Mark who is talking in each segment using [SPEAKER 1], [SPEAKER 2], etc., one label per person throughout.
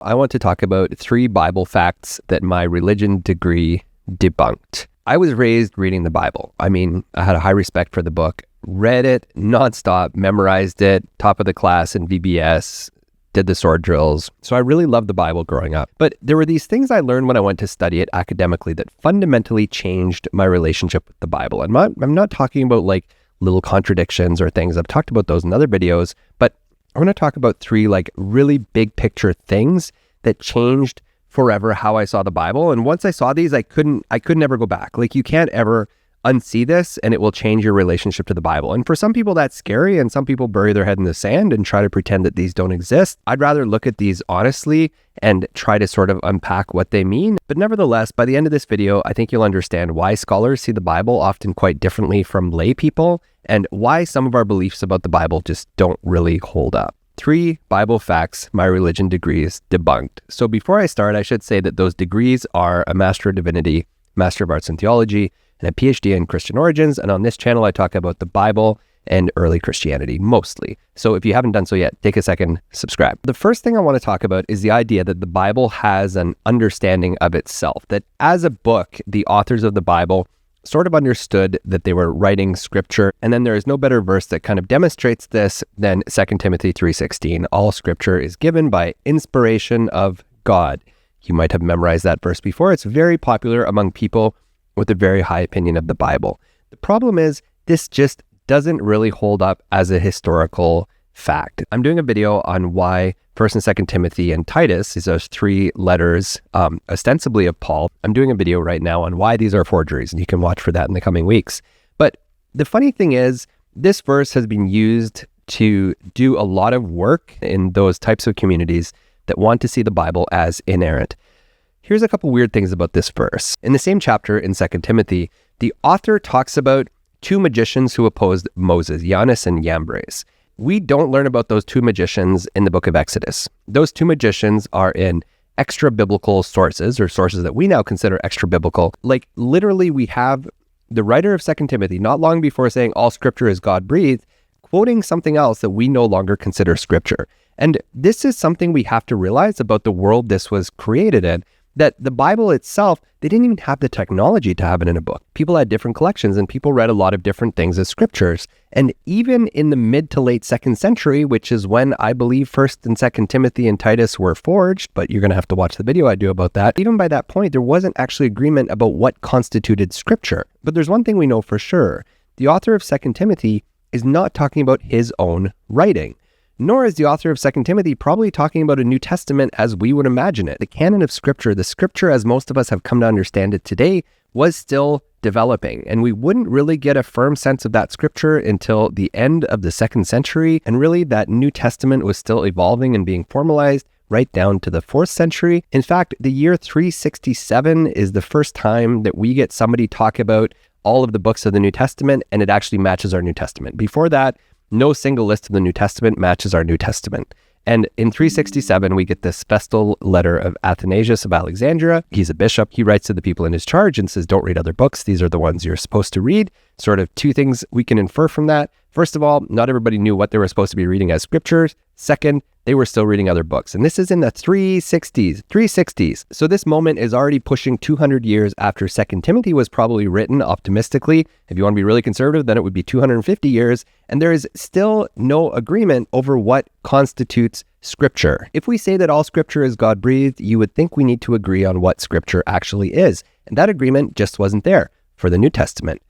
[SPEAKER 1] I want to talk about 3 Bible facts that my religion degree debunked. I was raised reading the Bible. I had a high respect for the book, read it nonstop, memorized it, top of the class in VBS, did the sword drills. So I really loved the Bible growing up. But there were these things I learned when I went to study it academically that fundamentally changed my relationship with the Bible. And I'm not talking about like little contradictions or things. I've talked about those in other videos, but I want to talk about 3 like really big picture things that changed forever how I saw the Bible. And once I saw these, I could never go back. Like, you can't ever unsee this and it will change your relationship to the Bible. And for some people that's scary, and some people bury their head in the sand and try to pretend that these don't exist. I'd rather look at these honestly and try to sort of unpack what they mean. But nevertheless, by the end of this video, I think you'll understand why scholars see the Bible often quite differently from lay people, and why some of our beliefs about the Bible just don't really hold up. 3 Bible facts my religion degrees debunked. So before I start, I should say that those degrees are a Master of Divinity, Master of Arts in Theology, and a PhD in Christian Origins. And on this channel, I talk about the Bible and early Christianity mostly. So if you haven't done so yet, take a second, subscribe. The first thing I want to talk about is the idea that the Bible has an understanding of itself, that as a book, the authors of the Bible sort of understood that they were writing scripture. And then there is no better verse that kind of demonstrates this than 2 Timothy 3:16. All scripture is given by inspiration of God. You might have memorized that verse before. It's very popular among people with a very high opinion of the Bible. The problem is this just doesn't really hold up as a historical fact. I'm doing a video on why 1st and 2nd Timothy and Titus, these are 3 letters ostensibly of Paul. I'm doing a video right now on why these are forgeries, and you can watch for that in the coming weeks. But the funny thing is, this verse has been used to do a lot of work in those types of communities that want to see the Bible as inerrant. Here's a couple weird things about this verse. In the same chapter in 2 Timothy, the author talks about 2 magicians who opposed Moses, Jannes and Jambres. We don't learn about those 2 magicians in the book of Exodus. Those 2 magicians are in extra-biblical sources, or sources that we now consider extra-biblical. Like, literally, we have the writer of 2 Timothy, not long before saying all scripture is God-breathed, quoting something else that we no longer consider scripture. And this is something we have to realize about the world this was created in, that the Bible itself, they didn't even have the technology to have it in a book. People had different collections, and people read a lot of different things as scriptures. And even in the mid to late 2nd century, which is when I believe 1st and 2nd Timothy and Titus were forged, but you're going to have to watch the video I do about that. Even by that point, there wasn't actually agreement about what constituted scripture. But there's one thing we know for sure. The author of 2 Timothy is not talking about his own writing. Nor is the author of 2 Timothy probably talking about a New Testament as we would imagine it. The canon of scripture, the scripture as most of us have come to understand it today, was still developing. And we wouldn't really get a firm sense of that scripture until the end of the 2nd century. And really, that New Testament was still evolving and being formalized right down to the 4th century. In fact, the year 367 is the first time that we get somebody talk about all of the books of the New Testament, and it actually matches our New Testament. Before that, no single list of the New Testament matches our New Testament. And in 367, we get this festal letter of Athanasius of Alexandria. He's a bishop. He writes to the people in his charge and says, don't read other books. These are the ones you're supposed to read. Sort of 2 things we can infer from that. First of all, not everybody knew what they were supposed to be reading as scriptures. Second, they were still reading other books. And this is in the 360s. So this moment is already pushing 200 years after 2 Timothy was probably written, optimistically. If you want to be really conservative, then it would be 250 years. And there is still no agreement over what constitutes scripture. If we say that all scripture is God-breathed, you would think we need to agree on what scripture actually is. And that agreement just wasn't there for the New Testament.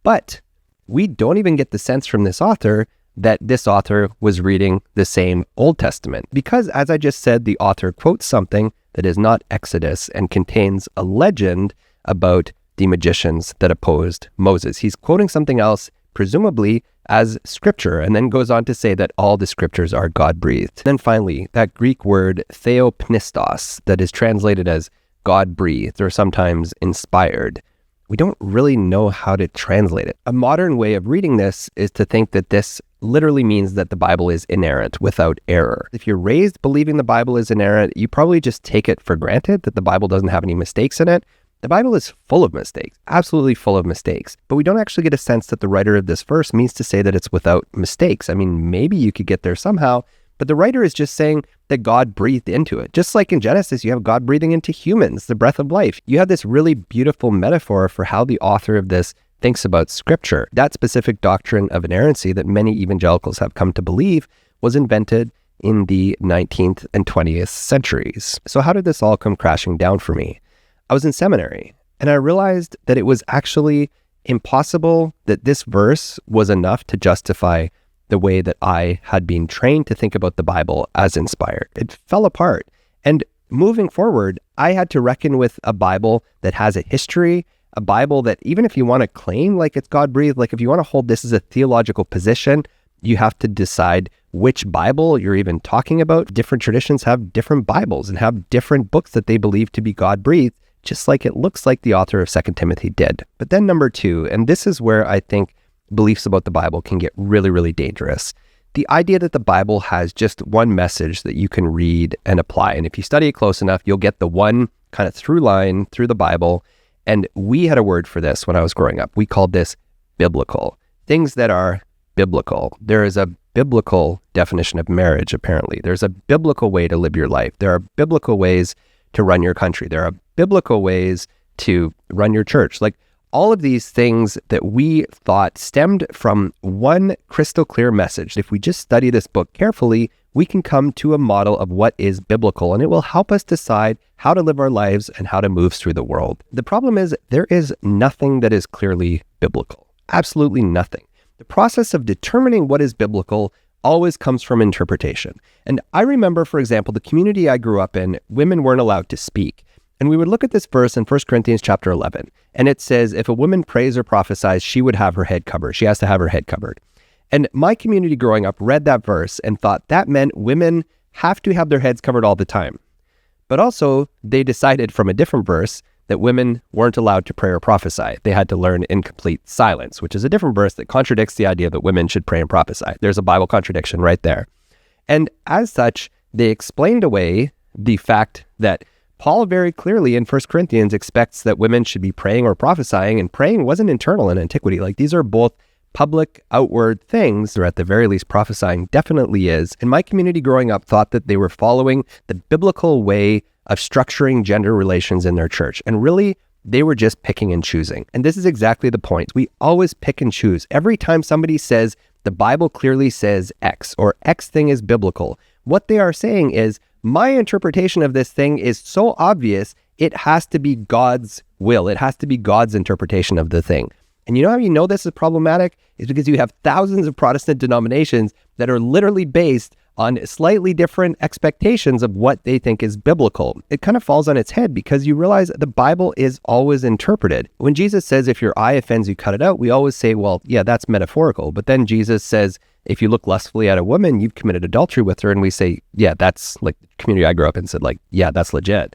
[SPEAKER 1] But we don't even get the sense from this author that this author was reading the same Old Testament. Because, as I just said, the author quotes something that is not Exodus and contains a legend about the magicians that opposed Moses. He's quoting something else, presumably as scripture, and then goes on to say that all the scriptures are God-breathed. Then finally, that Greek word theopnistos that is translated as God-breathed or sometimes inspired. We don't really know how to translate it. A modern way of reading this is to think that this literally means that the Bible is inerrant, without error. If you're raised believing the Bible is inerrant, you probably just take it for granted that the Bible doesn't have any mistakes in it. The Bible is full of mistakes, absolutely full of mistakes. But we don't actually get a sense that the writer of this verse means to say that it's without mistakes. I mean, maybe you could get there somehow, But the writer is just saying that God breathed into it. Just like in Genesis, you have God breathing into humans, the breath of life. You have this really beautiful metaphor for how the author of this thinks about Scripture. That specific doctrine of inerrancy that many evangelicals have come to believe was invented in the 19th and 20th centuries. So how did this all come crashing down for me? I was in seminary, and I realized that it was actually impossible that this verse was enough to justify the way that I had been trained to think about the Bible as inspired. It fell apart. And moving forward, I had to reckon with a Bible that has a history, a Bible that even if you want to claim like it's God-breathed, like if you want to hold this as a theological position, you have to decide which Bible you're even talking about. Different traditions have different Bibles and have different books that they believe to be God-breathed, just like it looks like the author of 2 Timothy did. But then number two, and this is where I think beliefs about the Bible can get really, really dangerous. The idea that the Bible has just one message that you can read and apply. And if you study it close enough, you'll get the one kind of through line through the Bible. And we had a word for this when I was growing up. We called this biblical. Things that are biblical. There is a biblical definition of marriage, apparently. There's a biblical way to live your life. There are biblical ways to run your country. There are biblical ways to run your church. Like all of these things that we thought stemmed from one crystal clear message. If we just study this book carefully, we can come to a model of what is biblical, and it will help us decide how to live our lives and how to move through the world. The problem is there is nothing that is clearly biblical. Absolutely nothing. The process of determining what is biblical always comes from interpretation. And I remember, for example, the community I grew up in, women weren't allowed to speak. And we would look at this verse in 1 Corinthians chapter 11, and it says, if a woman prays or prophesies, she would have her head covered. She has to have her head covered. And my community growing up read that verse and thought that meant women have to have their heads covered all the time. But also, they decided from a different verse that women weren't allowed to pray or prophesy. They had to learn in complete silence, which is a different verse that contradicts the idea that women should pray and prophesy. There's a Bible contradiction right there. And as such, they explained away the fact that Paul very clearly in 1 Corinthians expects that women should be praying or prophesying, and praying wasn't internal in antiquity. Like these are both public, outward things, or at the very least prophesying definitely is. And my community growing up thought that they were following the biblical way of structuring gender relations in their church. And really, they were just picking and choosing. And this is exactly the point. We always pick and choose. Every time somebody says the Bible clearly says X or X thing is biblical, what they are saying is, my interpretation of this thing is so obvious, it has to be God's will. It has to be God's interpretation of the thing. And you know how you know this is problematic? Is because you have thousands of Protestant denominations that are literally based on slightly different expectations of what they think is biblical. It kind of falls on its head because you realize the Bible is always interpreted. When Jesus says, if your eye offends you, cut it out, we always say, well, yeah, that's metaphorical. But then Jesus says, if you look lustfully at a woman, you've committed adultery with her. And we say, yeah, that's like the community I grew up in said, like, yeah, that's legit.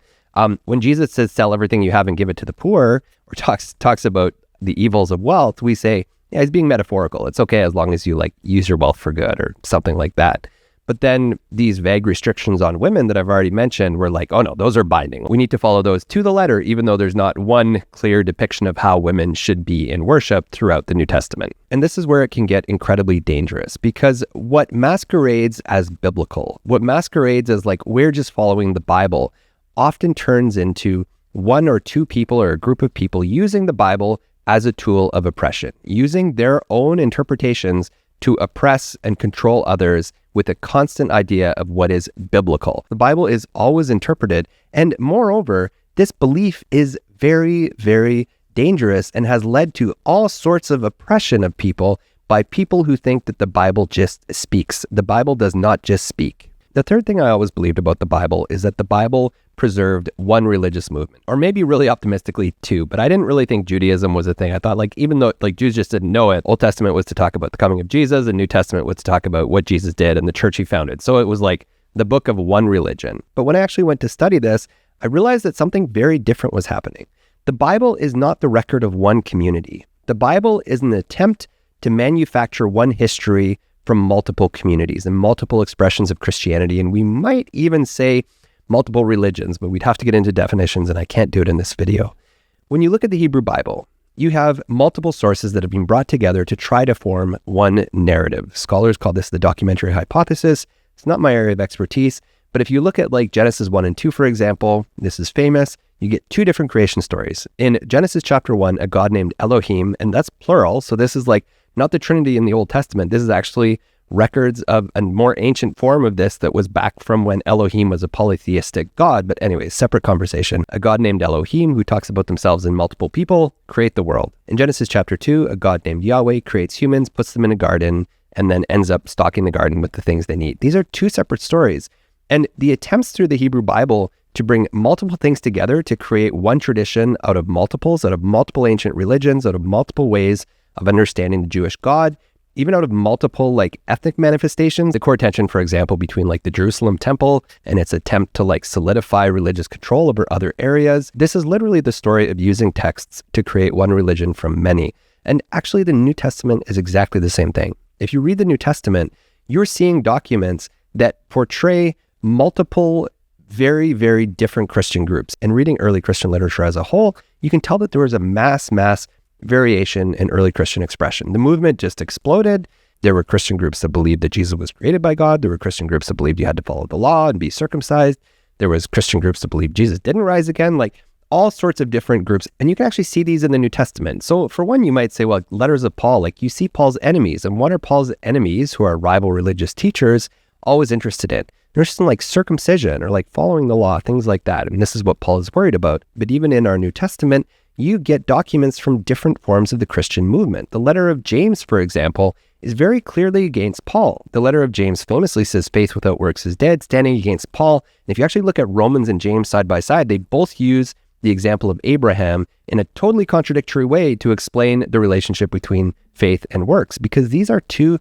[SPEAKER 1] When Jesus says, sell everything you have and give it to the poor, or talks about the evils of wealth, we say, yeah, he's being metaphorical. It's okay as long as you like use your wealth for good or something like that. But then these vague restrictions on women that I've already mentioned were like, oh no, those are binding. We need to follow those to the letter, even though there's not one clear depiction of how women should be in worship throughout the New Testament. And this is where it can get incredibly dangerous, because what masquerades as biblical, what masquerades as like we're just following the Bible, often turns into one or two people or a group of people using the Bible as a tool of oppression, using their own interpretations to oppress and control others with a constant idea of what is biblical. The Bible is always interpreted, and moreover, this belief is very, very dangerous and has led to all sorts of oppression of people by people who think that the Bible just speaks. The Bible does not just speak. The third thing I always believed about the Bible is that the Bible preserved one religious movement, or maybe really optimistically two, but I didn't really think Judaism was a thing. I thought like, even though like Jews just didn't know it, Old Testament was to talk about the coming of Jesus, and New Testament was to talk about what Jesus did and the church he founded. So it was like the book of one religion. But when I actually went to study this, I realized that something very different was happening. The Bible is not the record of one community. The Bible is an attempt to manufacture one history from multiple communities and multiple expressions of Christianity, and we might even say multiple religions, but we'd have to get into definitions, and I can't do it in this video. When you look at the Hebrew Bible, you have multiple sources that have been brought together to try to form one narrative. Scholars call this the documentary hypothesis. It's not my area of expertise, but if you look at like Genesis 1 and 2, for example, this is famous, you get two different creation stories. In Genesis chapter 1, a God named Elohim, and that's plural, so this is like not the Trinity in the Old Testament. This is actually records of a more ancient form of this that was back from when Elohim was a polytheistic God. But anyways, separate conversation. A God named Elohim, who talks about themselves in multiple people, create the world. In Genesis chapter 2, a God named Yahweh creates humans, puts them in a garden, and then ends up stocking the garden with the things they need. These are two separate stories. And the attempts through the Hebrew Bible to bring multiple things together to create one tradition out of multiples, out of multiple ancient religions, out of multiple ways of understanding the Jewish God, even out of multiple like ethnic manifestations. The core tension, for example, between like the Jerusalem temple and its attempt to like solidify religious control over other areas. This is literally the story of using texts to create one religion from many. And actually the New Testament is exactly the same thing. If you read the New Testament, you're seeing documents that portray multiple very, very different Christian groups. And reading early Christian literature as a whole, you can tell that there was a mass variation in early Christian expression. The movement just exploded. There were Christian groups that believed that Jesus was created by God. There were Christian groups that believed you had to follow the law and be circumcised. There was Christian groups that believed Jesus didn't rise again, like all sorts of different groups. And you can actually see these in the New Testament. So for one, you might say, well, letters of Paul, like you see Paul's enemies. And what are Paul's enemies, who are rival religious teachers, always interested in? They're interested in like circumcision or like following the law, things like that. And this is what Paul is worried about. But even in our New Testament, you get documents from different forms of the Christian movement. The letter of James, for example, is very clearly against Paul. The letter of James famously says faith without works is dead, standing against Paul. And if you actually look at Romans and James side by side, they both use the example of Abraham in a totally contradictory way to explain the relationship between faith and works, because these are two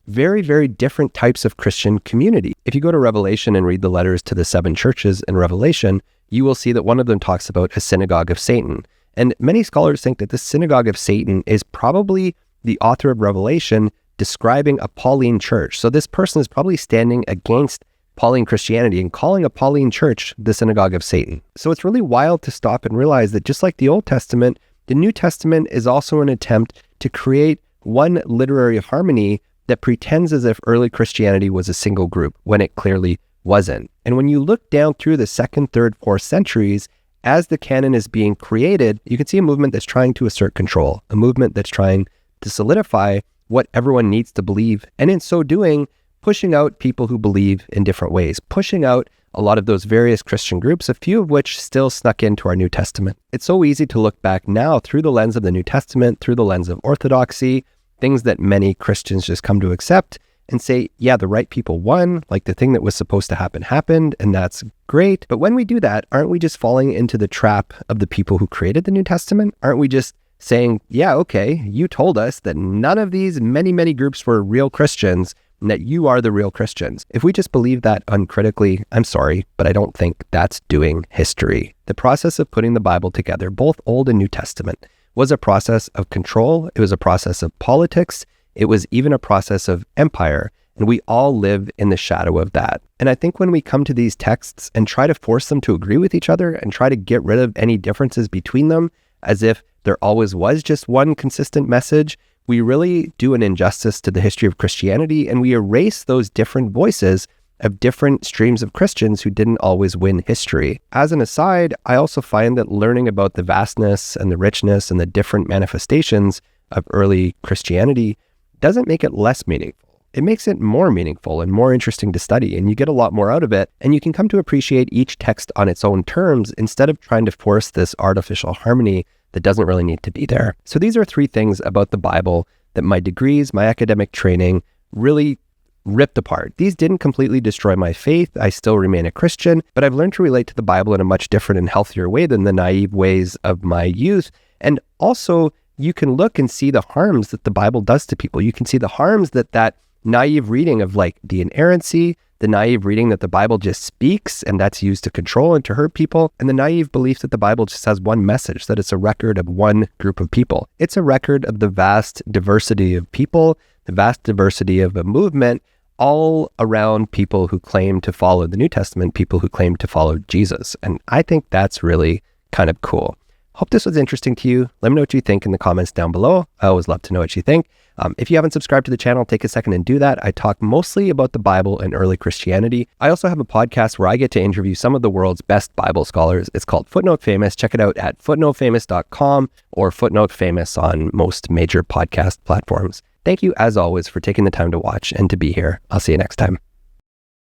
[SPEAKER 1] very, very different types of Christian community. If you go to Revelation and read the letters to the 7 churches in Revelation, you will see that one of them talks about a synagogue of Satan. And many scholars think that the synagogue of Satan is probably the author of Revelation describing a Pauline church. So this person is probably standing against Pauline Christianity and calling a Pauline church the synagogue of Satan. So it's really wild to stop and realize that just like the Old Testament, the New Testament is also an attempt to create one literary harmony that pretends as if early Christianity was a single group when it clearly wasn't. And when you look down through the 2nd, 3rd, 4th centuries, as the canon is being created, you can see a movement that's trying to assert control, a movement that's trying to solidify what everyone needs to believe. And in so doing, pushing out people who believe in different ways, pushing out a lot of those various Christian groups, a few of which still snuck into our New Testament. It's so easy to look back now through the lens of the New Testament, through the lens of orthodoxy, things that many Christians just come to accept and say, yeah, the right people won, like the thing that was supposed to happen happened, and that's great. But when we do that, aren't we just falling into the trap of the people who created the New Testament? Aren't we just saying, yeah, okay, you told us that none of these many groups were real Christians and that you are the real Christians? If we just believe that uncritically, I'm sorry, but I don't think that's doing history. The process of putting the Bible together, both Old and New Testament, was a process of control. It was a process of politics. It was even a process of empire. And we all live in the shadow of that. And I think when we come to these texts and try to force them to agree with each other and try to get rid of any differences between them, as if there always was just one consistent message, we really do an injustice to the history of Christianity, and we erase those different voices of different streams of Christians who didn't always win history. As an aside, I also find that learning about the vastness and the richness and the different manifestations of early Christianity doesn't make it less meaningful. It makes it more meaningful and more interesting to study, and you get a lot more out of it, and you can come to appreciate each text on its own terms instead of trying to force this artificial harmony that doesn't really need to be there. So these are 3 things about the Bible that my degrees, my academic training really ripped apart. These didn't completely destroy my faith. I still remain a Christian, but I've learned to relate to the Bible in a much different and healthier way than the naive ways of my youth. And also, you can look and see the harms that the Bible does to people. You can see the harms that naive reading of like the inerrancy, the naive reading that the Bible just speaks and that's used to control and to hurt people, and the naive belief that the Bible just has one message, that it's a record of one group of people. It's a record of the vast diversity of people, the vast diversity of a movement, all around people who claim to follow the New Testament, people who claim to follow Jesus. And I think that's really kind of cool. Hope this was interesting to you. Let me know what you think in the comments down below. I always love to know what you think. If you haven't subscribed to the channel, take a second and do that. I talk mostly about the Bible and early Christianity. I also have a podcast where I get to interview some of the world's best Bible scholars. It's called Footnote Famous. Check it out at footnotefamous.com or Footnote Famous on most major podcast platforms. Thank you, as always, for taking the time to watch and to be here. I'll see you next time.